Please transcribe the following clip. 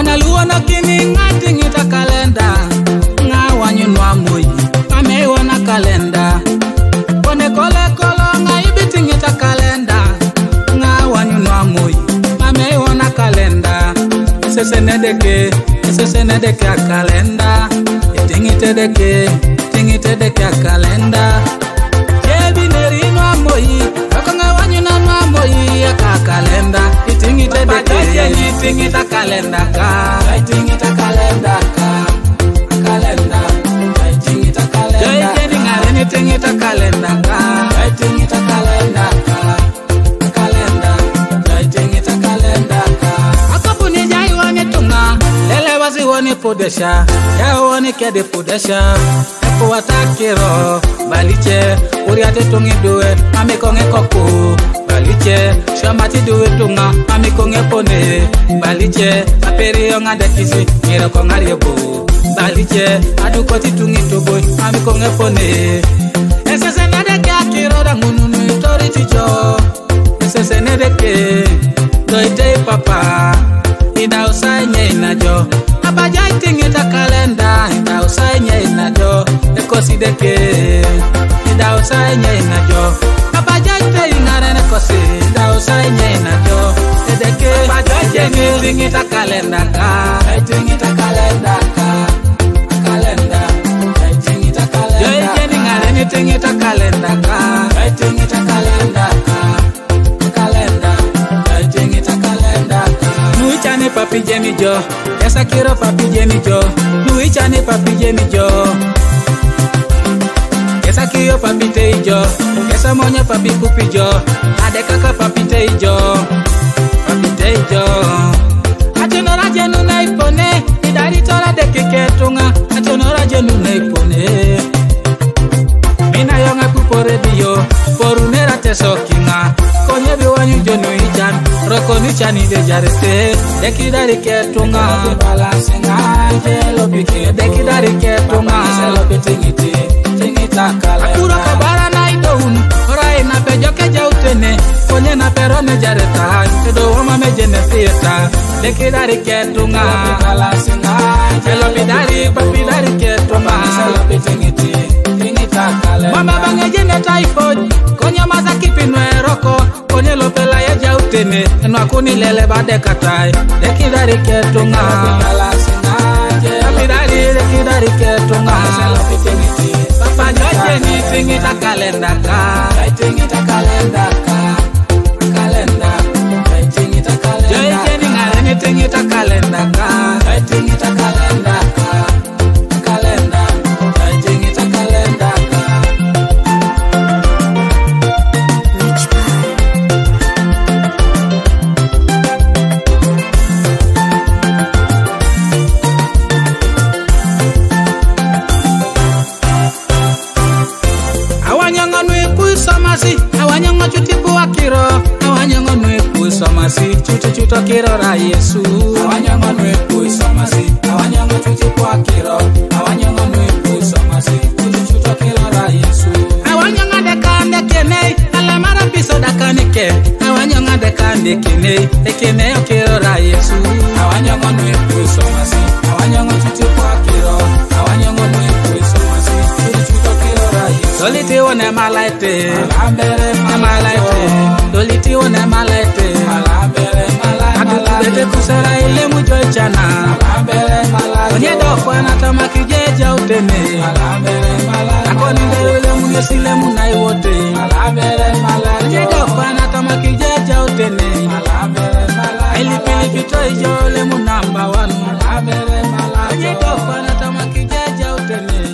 Wana luona kini ngati ngita kalenda. Nga wanyu nwa moyi ame wana kalenda. Kone kole kolo nga ibiti ngita kalenda. Nga wanyu nwa moyi ame wana kalenda. Sese nedeke a kalenda. Tingite deke a kalenda. Jebi neri nwa moyi nga wanyu na nwa moyi a kalenda. Tingite kalenda ka. Tingita kalenda ka. Kalenda. Tingita kalenda. Jeni ngare tingita kalenda ka. Tingita kalenda ka. Kalenda. Tingita kalenda ka. Akapuni jai wani tunga. Lele wazi wani podesha. Ya wani kede podesha. Eko watakiro. Baliche. Uriate tungi duwe. Mame konge koko. Baliche, shamati duwe tunga, mami konge pone. Baliche, aperi yonga dekisi, mira konga riebo. Baliche, adukoti tungi toboy, mami konge pone. Esese nedeke akiro da ngununu itori tijo. Esese nedeke, doite papa. Ida usanye inajo, abaja itingita kalenda. Ida usanye inajo, ekosi deke. Ida usanye inajo, abaja itingare nekosi. Ida usanye inajo, edeke. Abaja itingita kalenda ka. Itingita kalenda ka. Kalenda. Itingita kalenda. Joy jeni ngare itingita kalenda ka. Itingita kalenda ka. Kalenda. Itingita kalenda ka. Nuichane papi jemi jo. Esa kiro papi jemi jo. Nuichane papi jemi jo. Esa kiyo papi teijo. Esa monya papi kupijo. Ade kaka papi teijo. Papi teijo. Atonora jenu na ipone. Idari tora de kiketunga. Atonora jenu na ipone. Mina yonga kupore biyo. Porunera teso kinga. Konye biwanyu jenu ijan. Roko ni chani de jarete. Dekidari ketunga. Balansinga. Jelo bike. Dekidari ketunga. Selo bitingiti. Akura kabara na idoun. Orai na pejo keja utene. Konye na perone jareta. Edo wama mejene theater. Dekidari ketunga. Jelo bidari papidari ketunga. Mama bange jene typhoid. Konye maza kipinwe roko. Konye lopela yeja utene. Enwa kuni lele bade katai. Dekidari ketunga. Dekidari ketunga. Papa joje tingita kalenda ka. Tingita kalenda ka. Kalenda. Tingita kalenda. Joje ni ngare tingita kalenda ka. Tingita kalenda ka. Kalenda. Tingita kalenda ka. Awanyongo chutipu akiro. Awanyongo nwepu somasi. Chuto kiro ra Yesu. Awanyongo nwepu somasi. Awanyongo chutipu akiro. Awanyongo nwepu somasi. Chuto kiro ra Yesu. Awanyongo dekande kene. Alamara piso dakanike. Awanyongo dekande kene. Ekene okiro ra Yesu. Awanyongo nwepu somasi. Awanyongo chutipu akiro. Awanyongo nwepu somasi. Chuto kiro ra Yesu. Soliti wone malaite. Doliti wone malaite. Atutubete kusera ile mujo chana. Onye dofwa na tamaki jeja utene. Akoni ile munyesile munai wote. Onye dofwa na tamaki jeja utene. Ili pili pito ijo le munamba wanu. Onye dofwa na tamaki jeja utene.